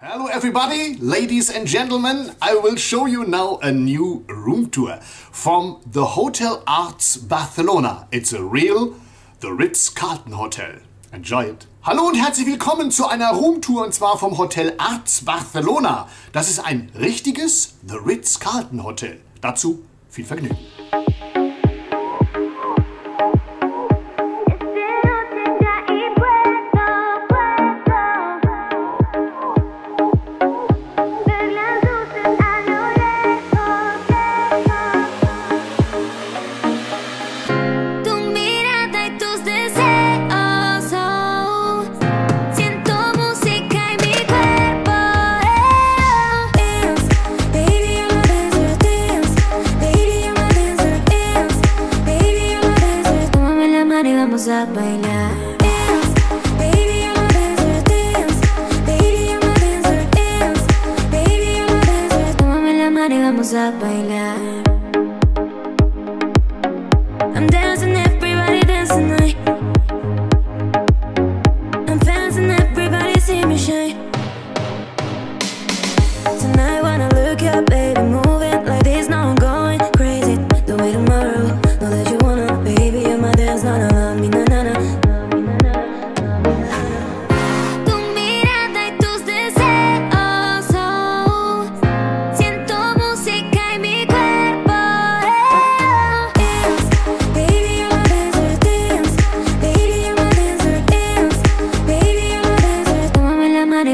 Hello everybody, ladies and gentlemen, I will show you now a new room tour from the Hotel Arts Barcelona. It's a real, the Ritz-Carlton Hotel. Enjoy it. Hallo und herzlich willkommen zu einer Roomtour und zwar vom Hotel Arts Barcelona. Das ist ein richtiges The Ritz-Carlton Hotel. Dazu viel Vergnügen. Vamos a bailar. Dance, baby, I'm a dancer. Dance, baby, I'm a dancer. Dance, baby, I'm a dancer. Tómame la mano y vamos a bailar. I'm dancing, everybody dance tonight. I'm dancing, everybody see me shine. Tonight when I look up, baby, move it like this. Now I'm going crazy. The way tomorrow, know that you wanna, baby, you're my dance, no, no.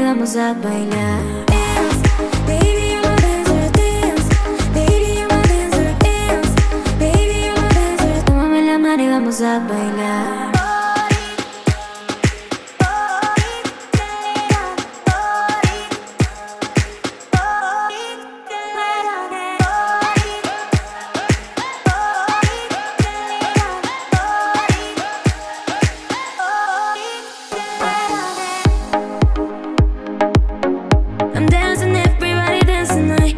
Vamos a bailar. Dance, baby, I'm a dancer. Dance, baby, I'm a dancer. Dance, baby, I'm a dancer. Tómame la mano y vamos a bailar. I'm dancing, everybody dance tonight.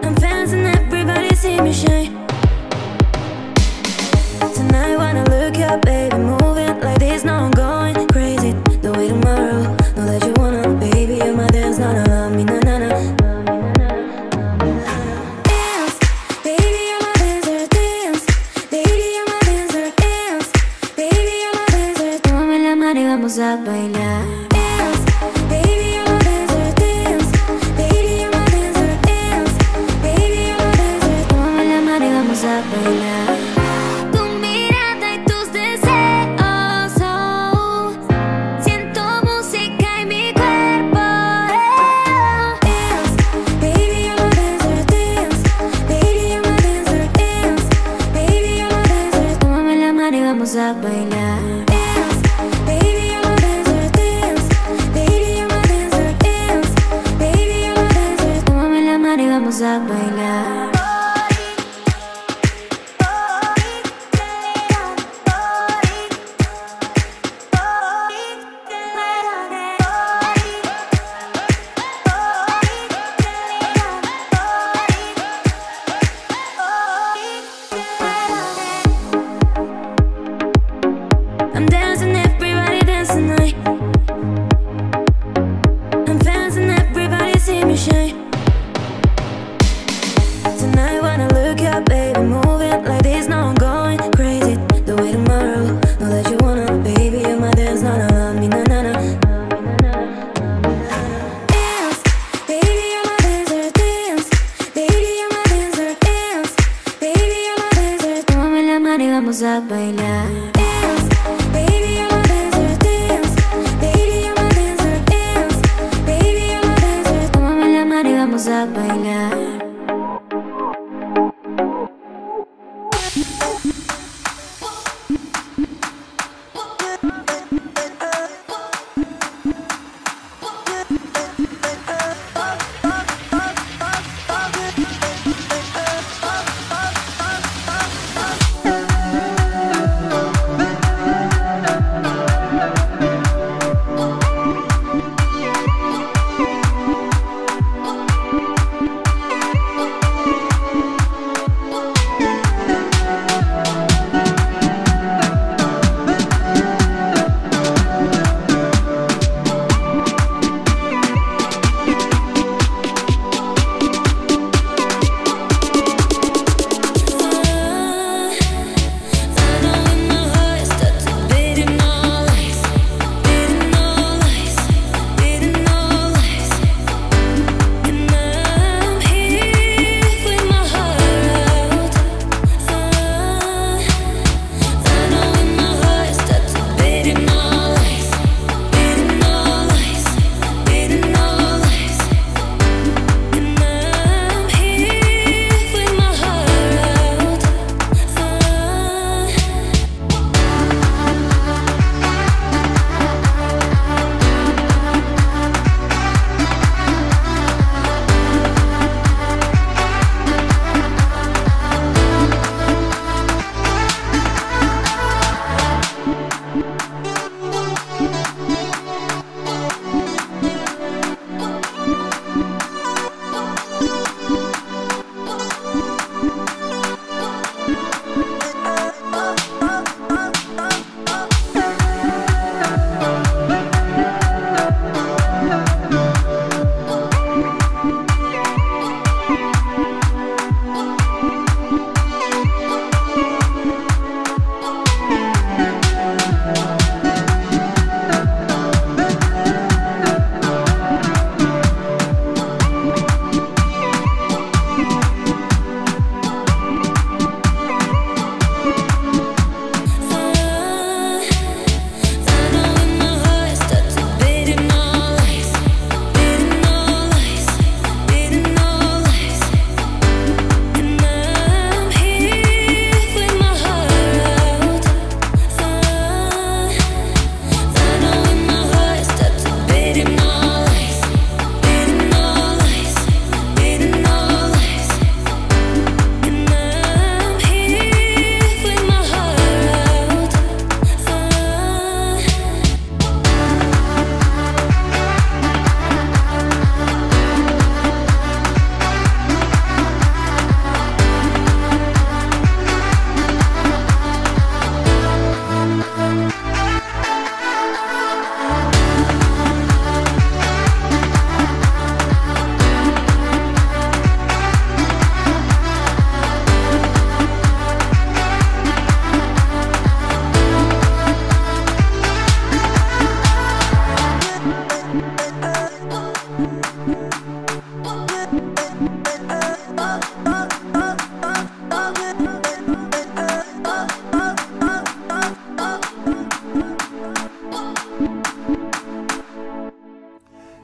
I'm dancing, everybody see me shine.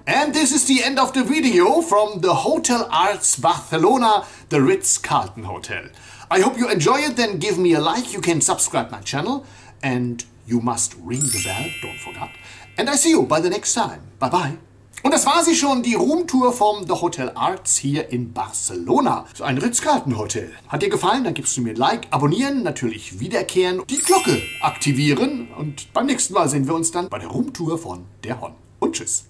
And this is the end of the video from the Hotel Arts Barcelona, the Ritz-Carlton Hotel. I hope you enjoy it, then give me a like, you can subscribe my channel, and you must ring the bell, don't forget. And I see you by the next time. Bye bye. Und das war sie schon, die Roomtour vom The Hotel Arts hier in Barcelona. So ein Ritz-Carlton Hotel. Hat dir gefallen? Dann gibst du mir ein Like, abonnieren, natürlich wiederkehren, die Glocke aktivieren. Und beim nächsten Mal sehen wir uns dann bei der Roomtour von der Hon. Und tschüss.